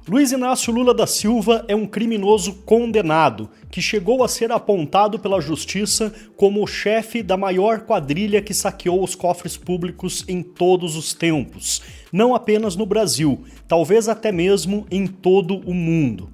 Luiz Inácio Lula da Silva é um criminoso condenado, que chegou a ser apontado pela justiça como o chefe da maior quadrilha que saqueou os cofres públicos em todos os tempos, não apenas no Brasil, talvez até mesmo em todo o mundo.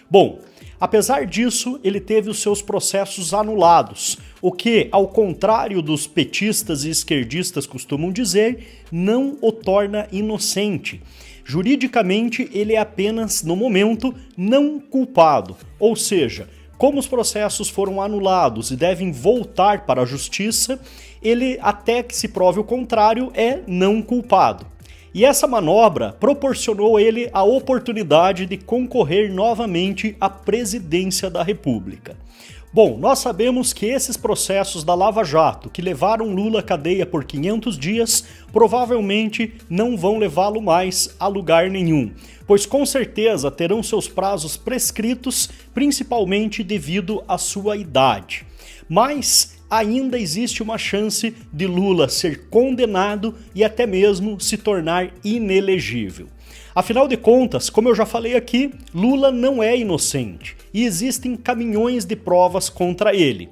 Bom, apesar disso, ele teve os seus processos anulados, o que, ao contrário dos petistas e esquerdistas costumam dizer, não o torna inocente. Juridicamente, ele é apenas, no momento, não culpado, ou seja, como os processos foram anulados e devem voltar para a justiça, ele, até que se prove o contrário, é não culpado. E essa manobra proporcionou a ele a oportunidade de concorrer novamente à presidência da República. Bom, nós sabemos que esses processos da Lava Jato, que levaram Lula à cadeia por 500 dias, provavelmente não vão levá-lo mais a lugar nenhum, pois com certeza terão seus prazos prescritos, principalmente devido à sua idade. Mas ainda existe uma chance de Lula ser condenado e até mesmo se tornar inelegível. Afinal de contas, como eu já falei aqui, Lula não é inocente e existem caminhões de provas contra ele.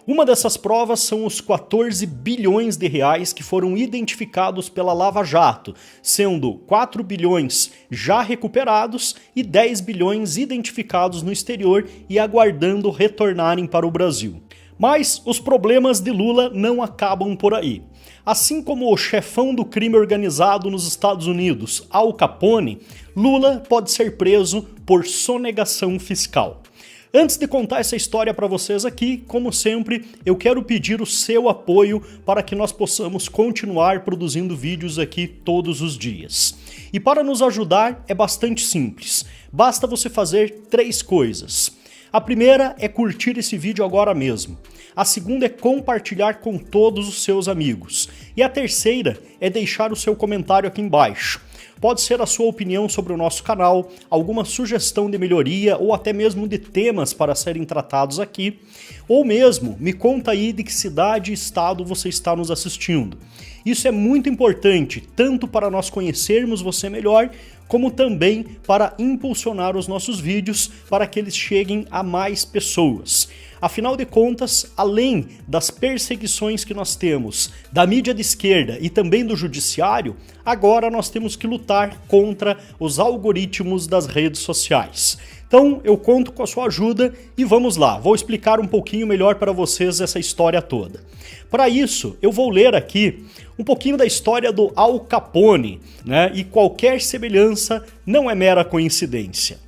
Uma dessas provas são os 14 bilhões de reais que foram identificados pela Lava Jato, sendo 4 bilhões já recuperados e 10 bilhões identificados no exterior e aguardando retornarem para o Brasil. Mas os problemas de Lula não acabam por aí. Assim como o chefão do crime organizado nos Estados Unidos, Al Capone, Lula pode ser preso por sonegação fiscal. Antes de contar essa história para vocês aqui, como sempre, eu quero pedir o seu apoio para que nós possamos continuar produzindo vídeos aqui todos os dias. E para nos ajudar é bastante simples, basta você fazer 3 coisas. A primeira é curtir esse vídeo agora mesmo. A segunda é compartilhar com todos os seus amigos. E a terceira é deixar o seu comentário aqui embaixo. Pode ser a sua opinião sobre o nosso canal, alguma sugestão de melhoria ou até mesmo de temas para serem tratados aqui. Ou mesmo, me conta aí de que cidade e estado você está nos assistindo. Isso é muito importante, tanto para nós conhecermos você melhor, como também para impulsionar os nossos vídeos para que eles cheguem a mais pessoas. Afinal de contas, além das perseguições que nós temos da mídia de esquerda e também do judiciário, agora nós temos que lutar contra os algoritmos das redes sociais. Então eu conto com a sua ajuda e vamos lá, vou explicar um pouquinho melhor para vocês essa história toda. Para isso, eu vou ler aqui um pouquinho da história do Al Capone, né? E qualquer semelhança não é mera coincidência.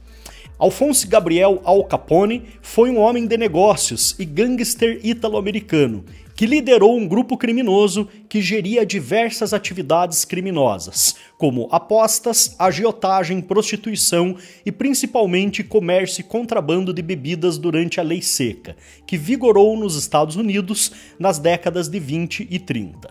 Alphonse Gabriel Al Capone foi um homem de negócios e gangster italo-americano que liderou um grupo criminoso que geria diversas atividades criminosas, como apostas, agiotagem, prostituição e principalmente comércio e contrabando de bebidas durante a Lei Seca, que vigorou nos Estados Unidos nas décadas de 20 e 30.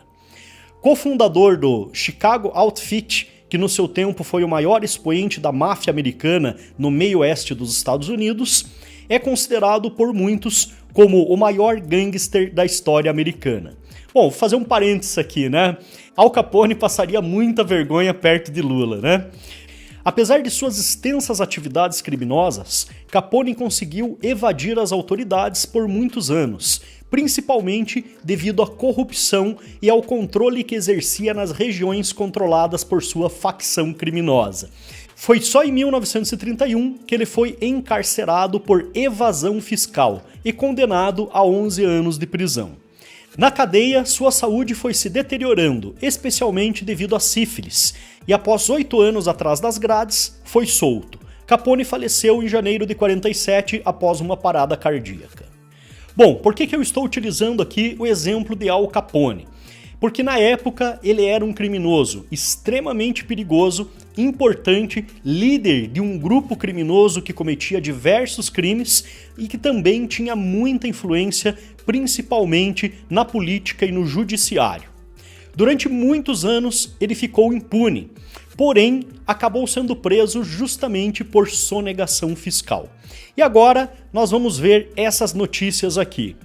Cofundador do Chicago Outfit, que no seu tempo foi o maior expoente da máfia americana no meio oeste dos Estados Unidos, é considerado por muitos como o maior gangster da história americana. Bom, vou fazer um parênteses aqui, né? Al Capone passaria muita vergonha perto de Lula, né? Apesar de suas extensas atividades criminosas, Capone conseguiu evadir as autoridades por muitos anos, principalmente devido à corrupção e ao controle que exercia nas regiões controladas por sua facção criminosa. Foi só em 1931 que ele foi encarcerado por evasão fiscal e condenado a 11 anos de prisão. Na cadeia, sua saúde foi se deteriorando, especialmente devido à sífilis, e após 8 anos atrás das grades, foi solto. Capone faleceu em janeiro de 47 após uma parada cardíaca. Bom, por que eu estou utilizando aqui o exemplo de Al Capone? Porque na época ele era um criminoso extremamente perigoso, importante, líder de um grupo criminoso que cometia diversos crimes e que também tinha muita influência, principalmente na política e no judiciário. Durante muitos anos ele ficou impune, porém acabou sendo preso justamente por sonegação fiscal. E agora nós vamos ver essas notícias aqui.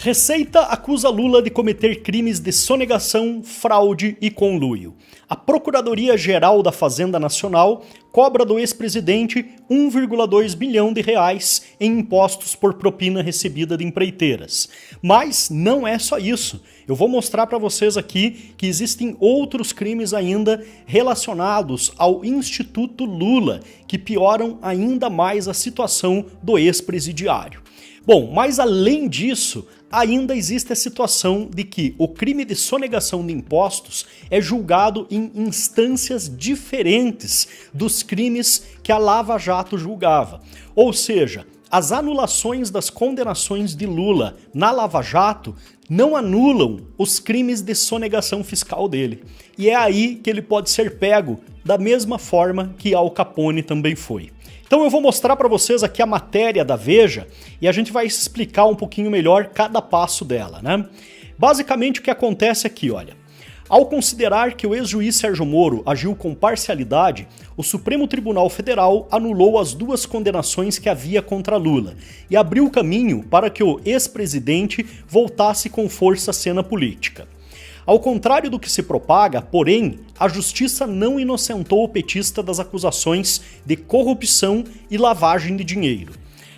Receita acusa Lula de cometer crimes de sonegação, fraude e conluio. A Procuradoria-Geral da Fazenda Nacional cobra do ex-presidente 1,2 bilhão de reais em impostos por propina recebida de empreiteiras. Mas não é só isso. Eu vou mostrar para vocês aqui que existem outros crimes ainda relacionados ao Instituto Lula, que pioram ainda mais a situação do ex-presidiário. Bom, mas além disso, ainda existe a situação de que o crime de sonegação de impostos é julgado em instâncias diferentes dos crimes que a Lava Jato julgava. Ou seja, as anulações das condenações de Lula na Lava Jato não anulam os crimes de sonegação fiscal dele. E é aí que ele pode ser pego da mesma forma que Al Capone também foi. Então eu vou mostrar para vocês aqui a matéria da Veja e a gente vai explicar um pouquinho melhor cada passo dela, né? Basicamente o que acontece aqui, olha. Ao considerar que o ex-juiz Sérgio Moro agiu com parcialidade, o Supremo Tribunal Federal anulou as duas condenações que havia contra Lula e abriu caminho para que o ex-presidente voltasse com força à cena política. Ao contrário do que se propaga, porém, a justiça não inocentou o petista das acusações de corrupção e lavagem de dinheiro.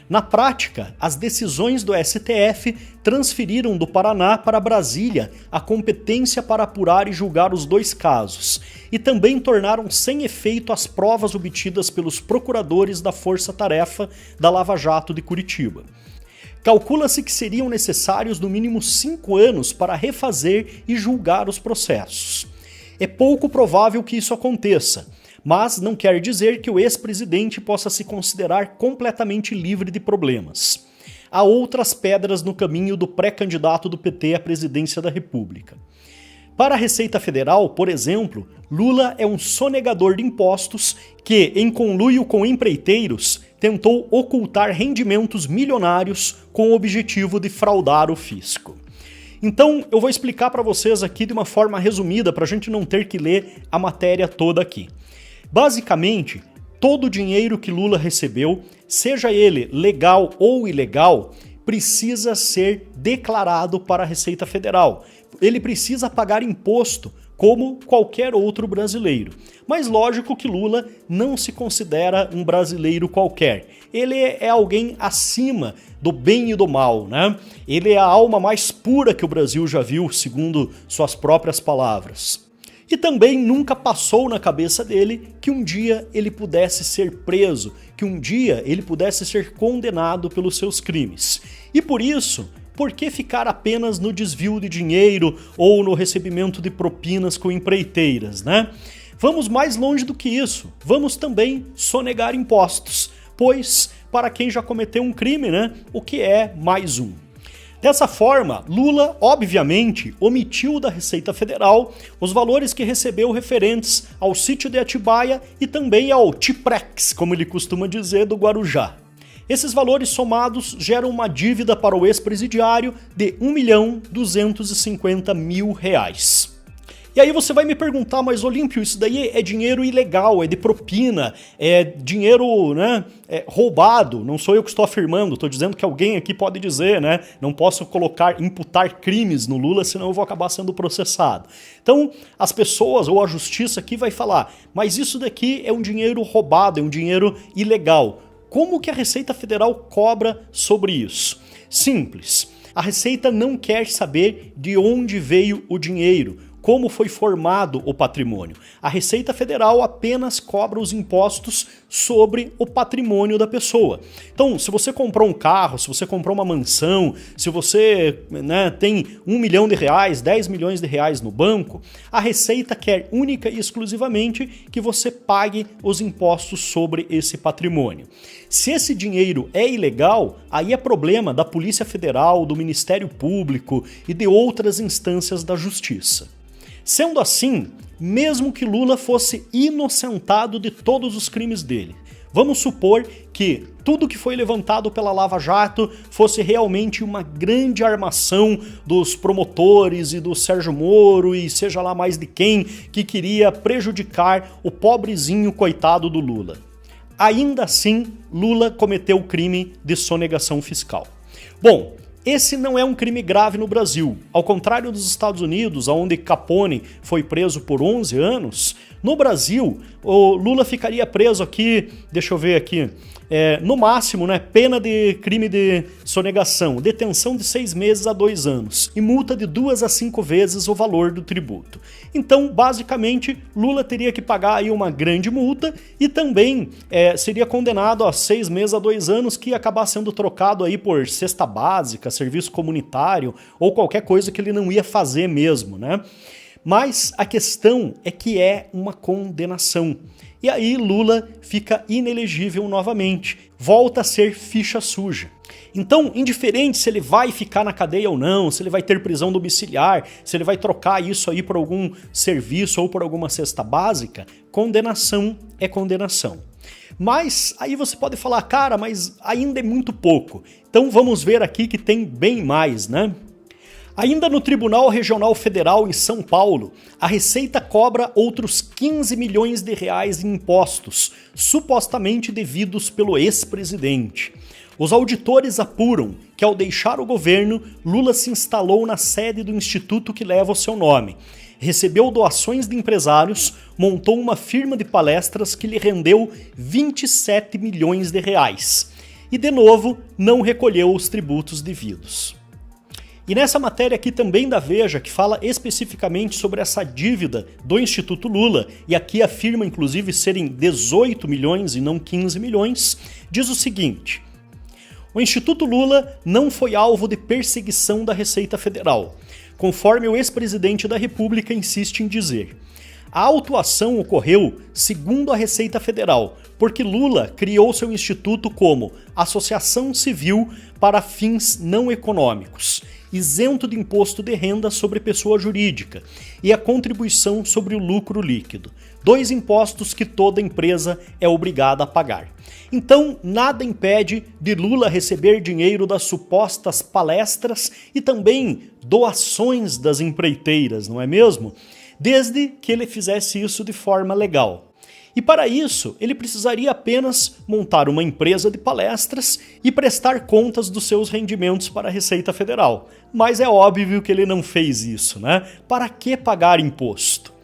Na prática, as decisões do STF transferiram do Paraná para Brasília a competência para apurar e julgar os dois casos, e também tornaram sem efeito as provas obtidas pelos procuradores da Força Tarefa da Lava Jato de Curitiba. Calcula-se que seriam necessários no mínimo 5 anos para refazer e julgar os processos. É pouco provável que isso aconteça, mas não quer dizer que o ex-presidente possa se considerar completamente livre de problemas. Há outras pedras no caminho do pré-candidato do PT à presidência da República. Para a Receita Federal, por exemplo, Lula é um sonegador de impostos que, em conluio com empreiteiros, tentou ocultar rendimentos milionários com o objetivo de fraudar o fisco. Então, eu vou explicar para vocês aqui de uma forma resumida para a gente não ter que ler a matéria toda aqui. Basicamente, todo o dinheiro que Lula recebeu, seja ele legal ou ilegal, precisa ser declarado para a Receita Federal. Ele precisa pagar imposto como qualquer outro brasileiro. Mas lógico que Lula não se considera um brasileiro qualquer. Ele é alguém acima do bem e do mal, né? Ele é a alma mais pura que o Brasil já viu, segundo suas próprias palavras. E também nunca passou na cabeça dele que um dia ele pudesse ser preso, que um dia ele pudesse ser condenado pelos seus crimes. E por isso, por que ficar apenas no desvio de dinheiro ou no recebimento de propinas com empreiteiras, né? Vamos mais longe do que isso, vamos também sonegar impostos, pois para quem já cometeu um crime, né, o que é mais um? Dessa forma, Lula, obviamente, omitiu da Receita Federal os valores que recebeu referentes ao sítio de Atibaia e também ao Tiprex, como ele costuma dizer, do Guarujá. Esses valores somados geram uma dívida para o ex-presidiário de R$ 1.250.000. E aí você vai me perguntar, mas Olímpio, isso daí é dinheiro ilegal, é de propina, é dinheiro, né, roubado. Não sou eu que estou afirmando, estou dizendo que alguém aqui pode dizer, né? Não posso imputar crimes no Lula, senão eu vou acabar sendo processado. Então, as pessoas ou a justiça aqui vai falar, mas isso daqui é um dinheiro roubado, é um dinheiro ilegal. Como que a Receita Federal cobra sobre isso? Simples. A Receita não quer saber de onde veio o dinheiro, como foi formado o patrimônio. A Receita Federal apenas cobra os impostos sobre o patrimônio da pessoa. Então, se você comprou um carro, se você comprou uma mansão, se você, né, tem R$ 1 milhão, R$ 10 milhões no banco, a Receita quer única e exclusivamente que você pague os impostos sobre esse patrimônio. Se esse dinheiro é ilegal, aí é problema da Polícia Federal, do Ministério Público e de outras instâncias da Justiça. Sendo assim, mesmo que Lula fosse inocentado de todos os crimes dele, vamos supor que tudo que foi levantado pela Lava Jato fosse realmente uma grande armação dos promotores e do Sérgio Moro e seja lá mais de quem que queria prejudicar o pobrezinho coitado do Lula. Ainda assim, Lula cometeu o crime de sonegação fiscal. Bom, Esse não é um crime grave no Brasil. Ao contrário dos Estados Unidos, onde Capone foi preso por 11 anos, no Brasil, o Lula ficaria preso aqui, deixa eu ver aqui, no máximo, né, pena de crime de sonegação, detenção de 6 meses a 2 anos e multa de 2 a 5 vezes o valor do tributo. Então, basicamente, Lula teria que pagar aí uma grande multa e também seria condenado a 6 meses a 2 anos, que ia acabar sendo trocado aí por cesta básica, serviço comunitário ou qualquer coisa que ele não ia fazer mesmo, né? Mas a questão é que é uma condenação. E aí Lula fica inelegível novamente, volta a ser ficha suja. Então, indiferente se ele vai ficar na cadeia ou não, se ele vai ter prisão domiciliar, se ele vai trocar isso aí por algum serviço ou por alguma cesta básica, condenação é condenação. Mas aí você pode falar, cara, mas ainda é muito pouco. Então vamos ver aqui que tem bem mais, né? Ainda no Tribunal Regional Federal em São Paulo, a Receita cobra outros 15 milhões de reais em impostos, supostamente devidos pelo ex-presidente. Os auditores apuram que, ao deixar o governo, Lula se instalou na sede do instituto que leva o seu nome, recebeu doações de empresários, montou uma firma de palestras que lhe rendeu 27 milhões de reais e, de novo, não recolheu os tributos devidos. E nessa matéria aqui também da Veja, que fala especificamente sobre essa dívida do Instituto Lula, e aqui afirma inclusive serem 18 milhões e não 15 milhões, diz o seguinte: o Instituto Lula não foi alvo de perseguição da Receita Federal, conforme o ex-presidente da República insiste em dizer. A autuação ocorreu, segundo a Receita Federal, porque Lula criou seu instituto como associação civil para fins não econômicos, isento de imposto de renda sobre pessoa jurídica e a contribuição sobre o lucro líquido, 2 impostos que toda empresa é obrigada a pagar. Então, nada impede de Lula receber dinheiro das supostas palestras e também doações das empreiteiras, não é mesmo? Desde que ele fizesse isso de forma legal. E para isso, ele precisaria apenas montar uma empresa de palestras e prestar contas dos seus rendimentos para a Receita Federal. Mas é óbvio que ele não fez isso, né? Para que pagar imposto?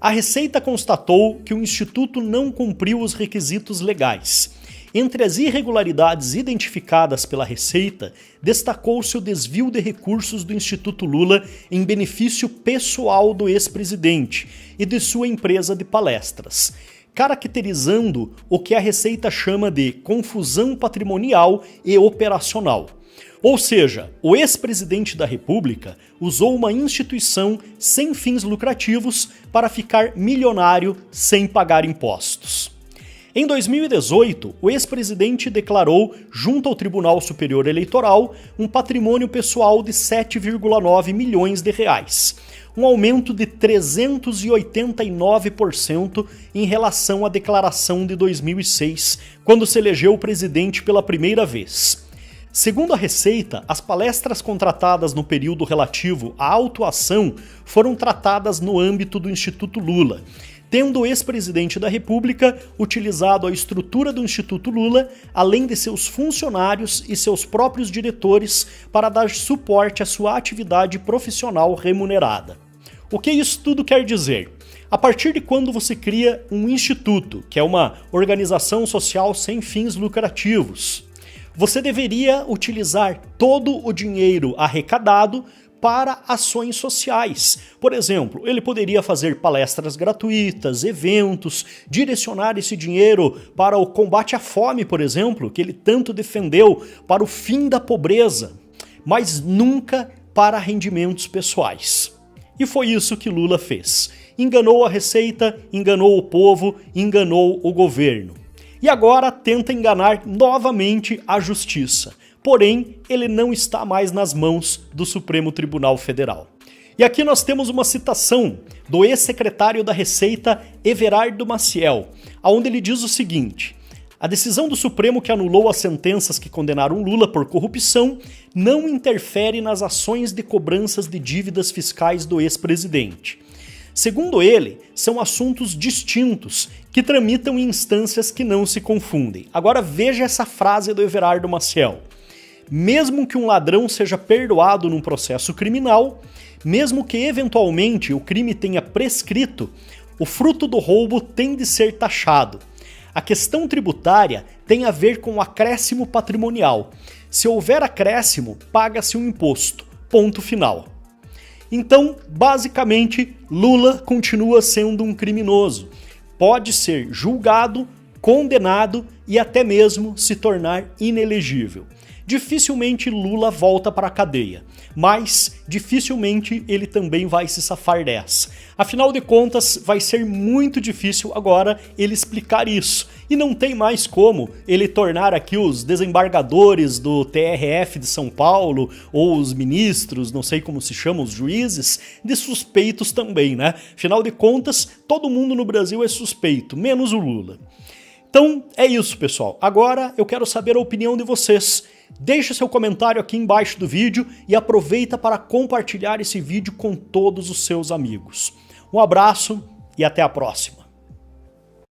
A Receita constatou que o Instituto não cumpriu os requisitos legais. Entre as irregularidades identificadas pela Receita, destacou-se o desvio de recursos do Instituto Lula em benefício pessoal do ex-presidente e de sua empresa de palestras, caracterizando o que a Receita chama de confusão patrimonial e operacional. Ou seja, o ex-presidente da República usou uma instituição sem fins lucrativos para ficar milionário sem pagar impostos. Em 2018, o ex-presidente declarou, junto ao Tribunal Superior Eleitoral, um patrimônio pessoal de 7,9 milhões de reais, um aumento de 389% em relação à declaração de 2006, quando se elegeu o presidente pela primeira vez. Segundo a Receita, as palestras contratadas no período relativo à autuação foram tratadas no âmbito do Instituto Lula, tendo o ex-presidente da República utilizado a estrutura do Instituto Lula, além de seus funcionários e seus próprios diretores, para dar suporte à sua atividade profissional remunerada. O que isso tudo quer dizer? A partir de quando você cria um instituto, que é uma organização social sem fins lucrativos, você deveria utilizar todo o dinheiro arrecadado para ações sociais. Por exemplo, ele poderia fazer palestras gratuitas, eventos, direcionar esse dinheiro para o combate à fome, por exemplo, que ele tanto defendeu, para o fim da pobreza, mas nunca para rendimentos pessoais. E foi isso que Lula fez. Enganou a Receita, enganou o povo, enganou o governo. E agora tenta enganar novamente a Justiça. Porém, ele não está mais nas mãos do Supremo Tribunal Federal. E aqui nós temos uma citação do ex-secretário da Receita, Everardo Maciel, onde ele diz o seguinte: a decisão do Supremo que anulou as sentenças que condenaram Lula por corrupção não interfere nas ações de cobranças de dívidas fiscais do ex-presidente. Segundo ele, são assuntos distintos que tramitam em instâncias que não se confundem. Agora veja essa frase do Everardo Maciel. mesmo que um ladrão seja perdoado num processo criminal, mesmo que eventualmente o crime tenha prescrito, o fruto do roubo tem de ser taxado. A questão tributária tem a ver com o acréscimo patrimonial. Se houver acréscimo, paga-se um imposto. Ponto final. Então, basicamente, Lula continua sendo um criminoso. Pode ser julgado, condenado e até mesmo se tornar inelegível. Dificilmente Lula volta para a cadeia, mas dificilmente ele também vai se safar dessa. Afinal de contas, vai ser muito difícil agora ele explicar isso. E não tem mais como ele tornar aqui os desembargadores do TRF de São Paulo, ou os ministros, não sei como se chamam, os juízes, de suspeitos também, né? Afinal de contas, todo mundo no Brasil é suspeito, menos o Lula. Então é isso, pessoal. Agora eu quero saber a opinião de vocês. Deixe seu comentário aqui embaixo do vídeo e aproveita para compartilhar esse vídeo com todos os seus amigos. Um abraço e até a próxima.